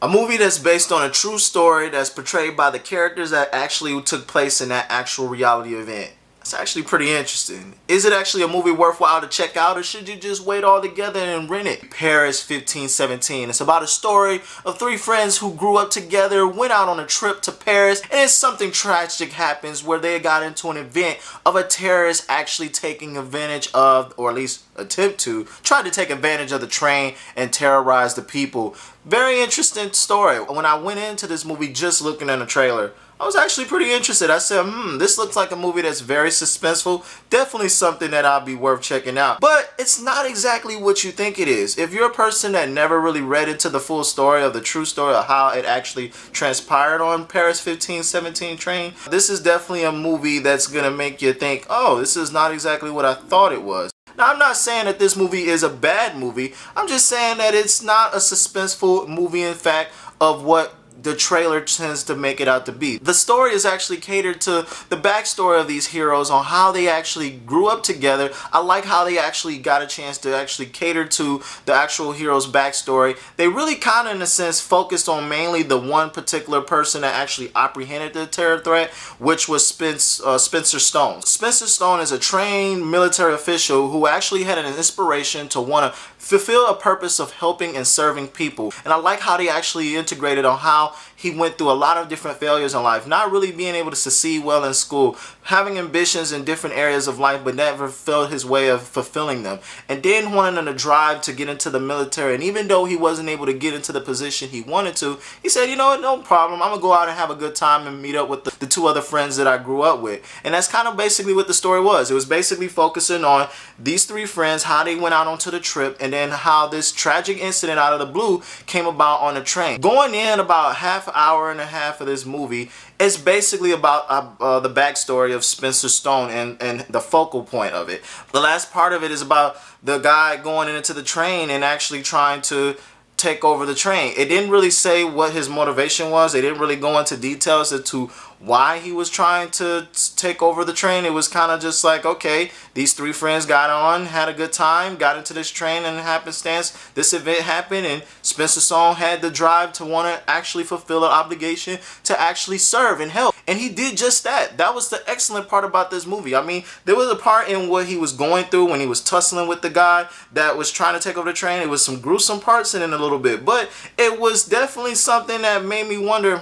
A movie that's based on a true story that's portrayed by the characters that actually took place in that actual reality event. It's actually pretty interesting. Is it actually a movie worthwhile to check out, or should you just wait all together and rent it? Paris 1517. It's about a story of three friends who grew up together, went out on a trip to Paris, and then something tragic happens where they got into an event of a terrorist actually taking advantage of, or at least attempt to, try to take advantage of the train and terrorize the people. Very interesting story. When I went into this movie just looking at the trailer, I was actually pretty interested. I said, this looks like a movie that's very suspenseful. Definitely something that I'll be worth checking out. But it's not exactly what you think it is. If you're a person that never really read into the full story of the true story of how it actually transpired on Paris 1517 train, this is definitely a movie that's going to make you think, oh, this is not exactly what I thought it was. Now, I'm not saying that this movie is a bad movie. I'm just saying that it's not a suspenseful movie, in fact, of what the trailer tends to make it out to be. The story is actually catered to the backstory of these heroes on how they actually grew up together. I like how they actually got a chance to actually cater to the actual hero's backstory. They really kind of, in a sense, focused on mainly the one particular person that actually apprehended the terror threat, which was Spencer Stone. Spencer Stone is a trained military official who actually had an inspiration to want to fulfill a purpose of helping and serving people. And I like how they actually integrated on how he went through a lot of different failures in life, not really being able to succeed well in school, having ambitions in different areas of life but never felt his way of fulfilling them, and then wanting to drive to get into the military. And even though he wasn't able to get into the position he wanted to, he said, you know what, no problem, I'm gonna go out and have a good time and meet up with the two other friends that I grew up with. And that's kind of basically what the story was. It was basically focusing on these three friends, how they went out onto the trip, and then how this tragic incident out of the blue came about on the train. Going in about hour and a half of this movie, it's basically about the backstory of Spencer Stone and the focal point of it. The last part of it is about the guy going into the train and actually trying to take over the train. It didn't really say what his motivation was. They didn't really go into details as to why he was trying to take over the train. It was kind of just like, okay, these three friends got on, had a good time, got into this train, and happenstance, this event happened, and Spencer Stone had the drive to want to actually fulfill an obligation to actually serve and help. And he did just that. That was the excellent part about this movie. I mean, there was a part in what he was going through when he was tussling with the guy that was trying to take over the train. It was some gruesome parts in it a little bit, but it was definitely something that made me wonder,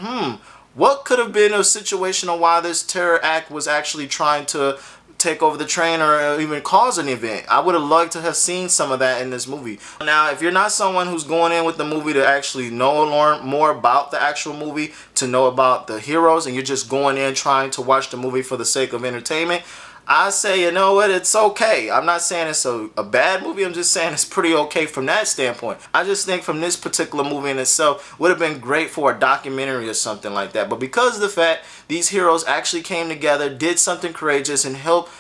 what could have been a situation on why this terror act was actually trying to take over the train or even cause an event? I would have loved to have seen some of that in this movie. Now, if you're not someone who's going in with the movie to actually know and learn more about the actual movie, to know about the heroes, and you're just going in trying to watch the movie for the sake of entertainment, I say, you know what, it's okay. I'm not saying it's a bad movie. I'm just saying it's pretty okay from that standpoint. I just think from this particular movie in itself would have been great for a documentary or something like that. But because of the fact these heroes actually came together, did something courageous, and helped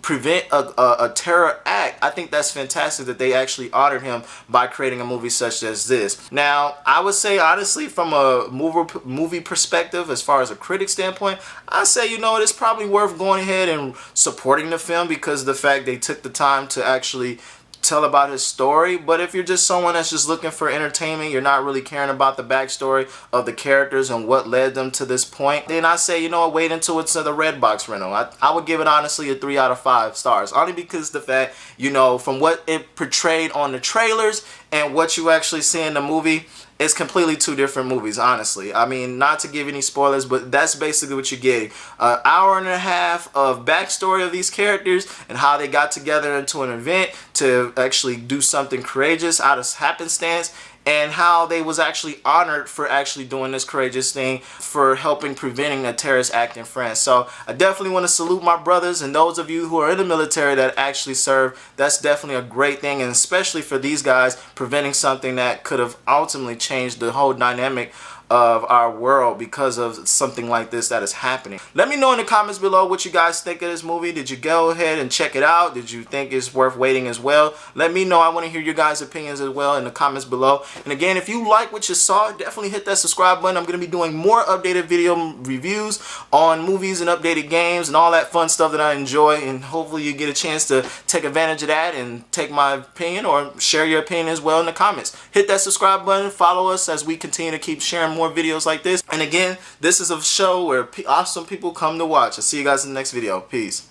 prevent a terror act, I think that's fantastic that they actually honored him by creating a movie such as this. Now, I would say honestly, from a movie perspective, as far as a critic standpoint, I say, you know, it's probably worth going ahead and supporting the film because of the fact they took the time to actually tell about his story. But if you're just someone that's just looking for entertainment, you're not really caring about the backstory of the characters and what led them to this point, then I say, you know what, wait until it's the Redbox rental. I would give it honestly a 3 out of 5 stars, only because the fact, you know, from what it portrayed on the trailers and what you actually see in the movie, it's completely two different movies, honestly. I mean, not to give any spoilers, but that's basically what you're getting. An hour and a half of backstory of these characters and how they got together into an event to actually do something courageous out of happenstance, and how they was actually honored for actually doing this courageous thing for helping preventing a terrorist act in France. So I definitely want to salute my brothers, and those of you who are in the military that actually serve. That's definitely a great thing, and especially for these guys preventing something that could have ultimately changed the whole dynamic of our world because of something like this that is happening. Let me know in the comments below what you guys think of this movie. Did you go ahead and check it out? Did you think it's worth waiting as well? Let me know. I want to hear your guys' opinions as well in the comments below. And again, if you like what you saw, definitely hit that subscribe button. I'm going to be doing more updated video reviews on movies and updated games and all that fun stuff that I enjoy, and hopefully you get a chance to take advantage of that and take my opinion or share your opinion as well in the comments. Hit that subscribe button, follow us as we continue to keep sharing more videos like this. And again, this is a show where awesome people come to watch. I'll see you guys in the next video. Peace.